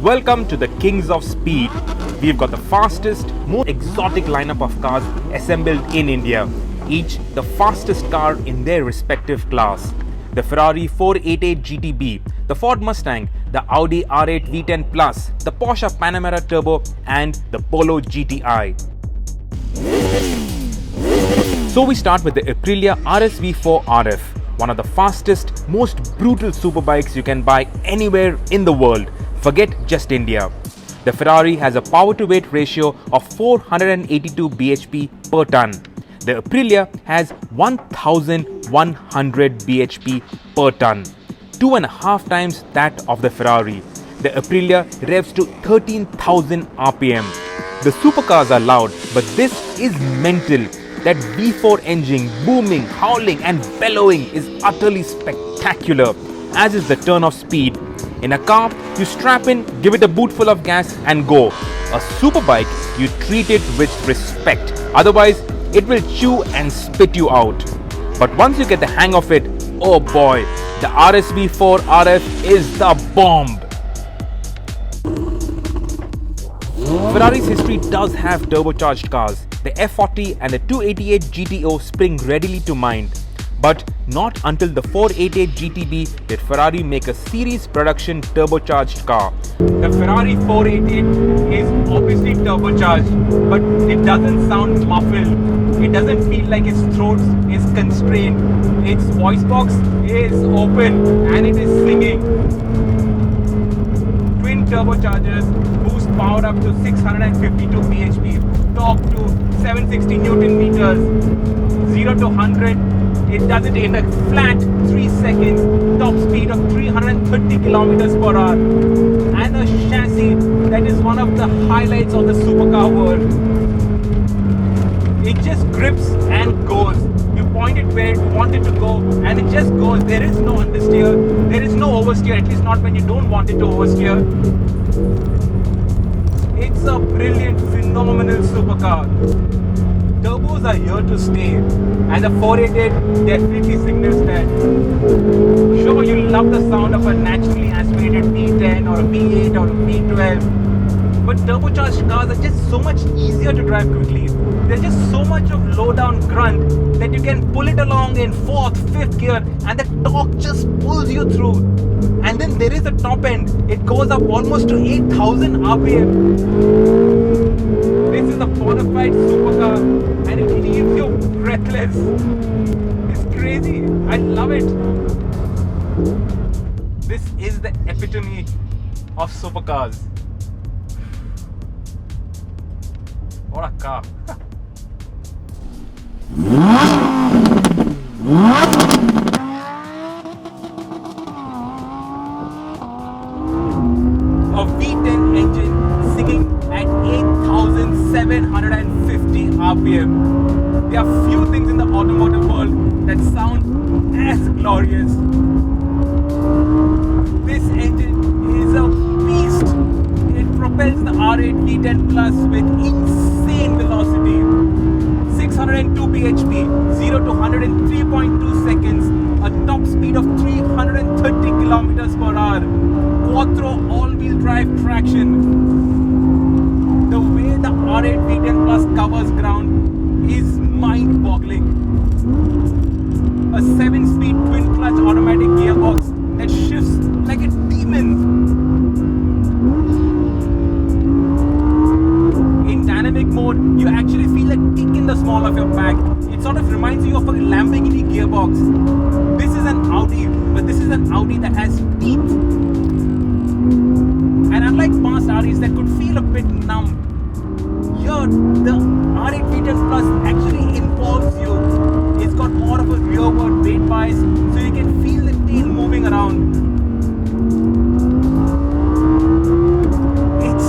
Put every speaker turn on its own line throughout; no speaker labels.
Welcome to the Kings of Speed. We've got the fastest, most exotic lineup of cars assembled in India, each the fastest car in their respective class. The Ferrari 488 GTB, the Ford Mustang, the Audi R8 V10 Plus, the Porsche Panamera Turbo and the Polo GTI. So we start with the Aprilia RSV4 RF, one of the fastest, most brutal superbikes you can buy anywhere in the world. Forget just India. The Ferrari has a power-to-weight ratio of 482 bhp per ton. The Aprilia has 1100 bhp per ton, 2.5 times that of the Ferrari. The Aprilia revs to 13,000 RPM. The supercars are loud, but this is mental. That V4 engine booming, howling and bellowing is utterly spectacular, as is the turn of speed. In a car, you strap in, give it a boot full of gas and go. A superbike, you treat it with respect. Otherwise, it will chew and spit you out. But once you get the hang of it, oh boy, the RSV4 RF is the bomb. Ferrari's history does have turbocharged cars. The F40 and the 288 GTO spring readily to mind. But not until the 488 GTB did Ferrari make a series production turbocharged car. The Ferrari 488 is obviously turbocharged, but it doesn't sound muffled. It doesn't feel like its throat is constrained. Its voice box is open and it is singing. Twin turbochargers boost power up to 652 bhp, torque to 760 Newton meters, 0 to 100. It does it in a flat 3 seconds, top speed of 330 kilometers per hour, and a chassis that is one of the highlights of the supercar world. It just grips and goes. You point it where you want it to go and it just goes. There is no understeer, there is no oversteer, at least not when you don't want it to oversteer. It's a brilliant, phenomenal supercar. Turbos are here to stay, and the 488 definitely signals that. Sure, you love the sound of a naturally aspirated V10 or a V8 or a V12, but turbocharged cars are just so much easier to drive quickly. There's just so much of low down grunt that you can pull it along in 4th, 5th gear and the torque just pulls you through. And then there is a top end. It goes up almost to 8,000 RPM. This is a bona fide supercar and it leaves you breathless. It's crazy. I love it. This is the epitome of supercars. What a car. A V10 engine singing at 8,750 RPM. There are few things in the automotive world that sound as glorious. This engine is a beast. It propels the R8 V10 Plus with insane velocity. 602 bhp, 0 to 100 in 3.2 seconds, a top speed of 330 kilometers per hour, quattro all-wheel drive traction. The way the R8 V10 Plus covers ground is mind-boggling. A 7-speed twin-clutch automatic gearbox that shifts like a demon. In dynamic mode, you actually feel a kick in the small of your back. It sort of reminds you of a Lamborghini gearbox. This is an Audi, but this is an Audi that has teeth. And unlike past Audis that could feel a bit numb, here the R8 V10 Plus actually involves you. It's got more of a rearward weight bias, so you can feel the tail moving around. It's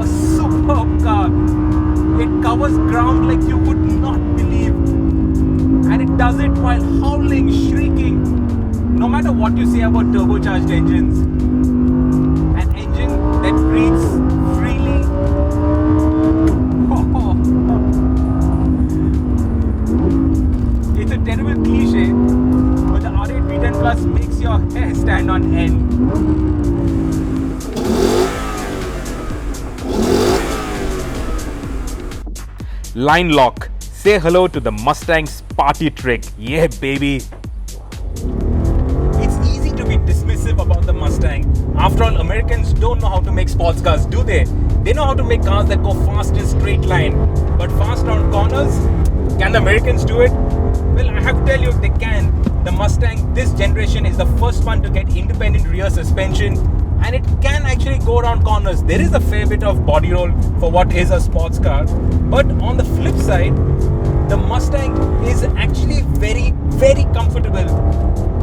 a superb car. It covers ground like you would not believe, and it does it while howling, shrieking. No matter what you say about turbocharged engines, an engine that breathes freely. It's a terrible cliche, but the R8 V10 Plus makes your hair stand on end. line lock. Say hello to the Mustang's party trick. Yeah, baby. It's easy to be dismissive about the Mustang. After all, Americans don't know how to make sports cars, do they? They know how to make cars that go fast in straight line. But fast around corners? Can the Americans do it? Well, I have to tell you, they can. The Mustang, this generation, is the first one to get independent rear suspension, and it can actually go around corners. There is a fair bit of body roll for what is a sports car. But on the flip side, the Mustang is actually very, very comfortable.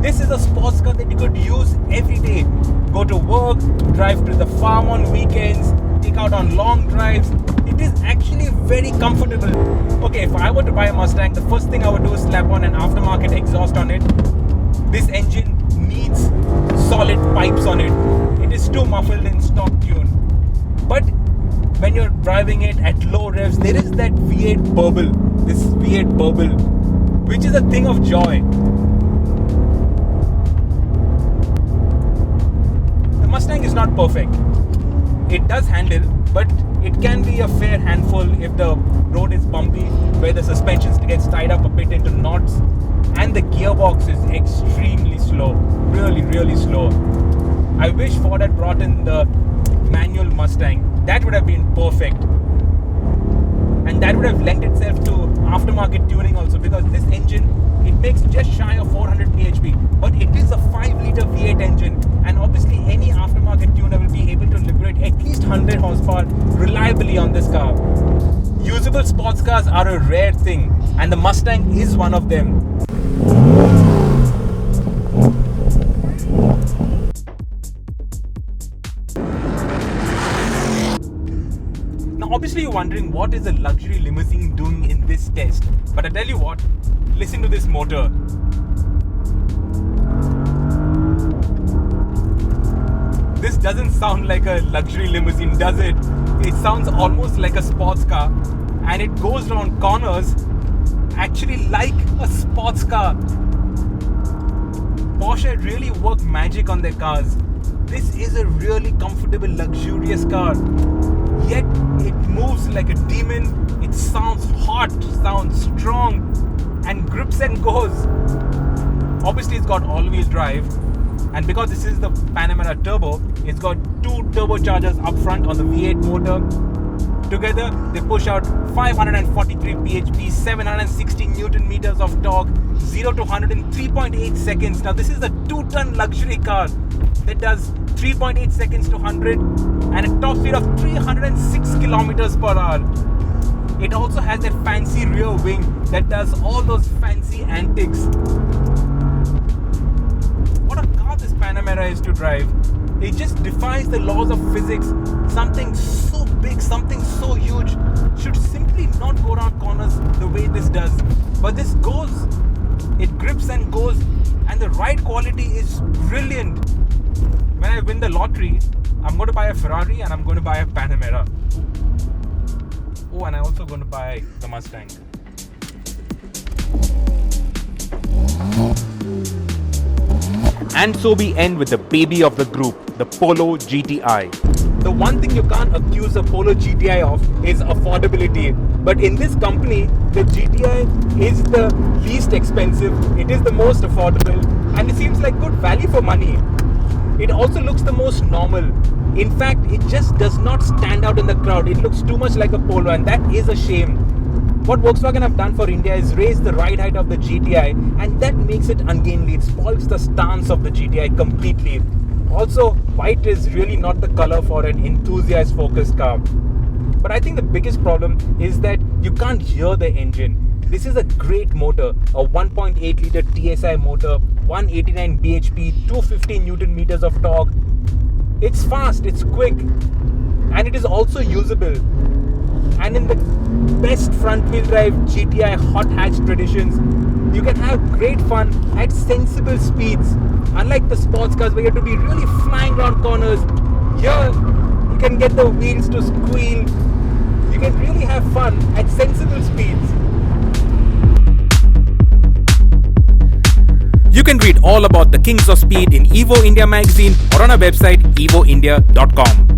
This is a sports car that you could use every day. Go to work, drive to the farm on weekends, take out on long drives. It is actually very comfortable. Okay, if I were to buy a Mustang, the first thing I would do is slap on an aftermarket exhaust on it. This engine needs solid pipes on it. It is too muffled in stock tune. But when you're driving it at low revs, there is that V8 burble, this V8 burble, which is a thing of joy. The Mustang is not perfect. It does handle, but it can be a fair handful if the road is bumpy, where the suspension gets tied up a bit into knots, and the gearbox is extremely slow, really, really slow. I wish Ford had brought in the manual Mustang. That would have been perfect. And that would have lent itself to aftermarket tuning also, because this engine, it makes just shy of 400 bhp, but it is a 5-litre V8 engine, and obviously any aftermarket tuner will be able to liberate at least 100 horsepower reliably on this car. Usable sports cars are a rare thing, and the Mustang is one of them. Obviously you're wondering, what is a luxury limousine doing in this test? But I tell you what, listen to this motor. This doesn't sound like a luxury limousine, does it? It sounds almost like a sports car, and it goes around corners actually like a sports car. Porsche really work magic on their cars. This is a really comfortable, luxurious car. Yet it moves like a demon. It sounds hot, sounds strong, and grips and goes. Obviously it's got all-wheel drive, and because this is the Panamera Turbo, it's got 2 turbochargers up front on the V8 motor. Together they push out 543 bhp, 760 Newton meters of torque, 0 to 100 in 3.8 seconds. Now this is a 2-ton luxury car that does 3.8 seconds to 100 and a top speed of 306 kilometers per hour. It also has that fancy rear wing that does all those fancy antics. What a car this Panamera is to drive. It just defies the laws of physics. Something so big, something so huge should simply not go around corners the way this does. But this goes. It grips and goes, and the ride quality is brilliant. When I win the lottery, I'm going to buy a Ferrari and I'm going to buy a Panamera. Oh, and I'm also going to buy the Mustang. And so we end with the baby of the group, the Polo GTI. The one thing you can't accuse a Polo GTI of is affordability. But in this company, the GTI is the least expensive, it is the most affordable, and it seems like good value for money. It also looks the most normal. In fact, it just does not stand out in the crowd. It looks too much like a Polo, and that is a shame. What Volkswagen have done for India is raise the ride height of the GTI, and that makes it ungainly. It spoils the stance of the GTI completely. Also, white is really not the color for an enthusiast-focused car. But I think the biggest problem is that you can't hear the engine. This is a great motor, a 1.8 litre TSI motor, 189 bhp, 250 Newton meters of torque. It's fast, it's quick, and it is also usable. And in the best front-wheel drive GTI hot hatch traditions, you can have great fun at sensible speeds. Unlike the sports cars where you have to be really flying around corners, here you can get the wheels to squeal. You can really have fun at sensible speeds. You can read all about the Kings of Speed in Evo India magazine or on our website evoindia.com.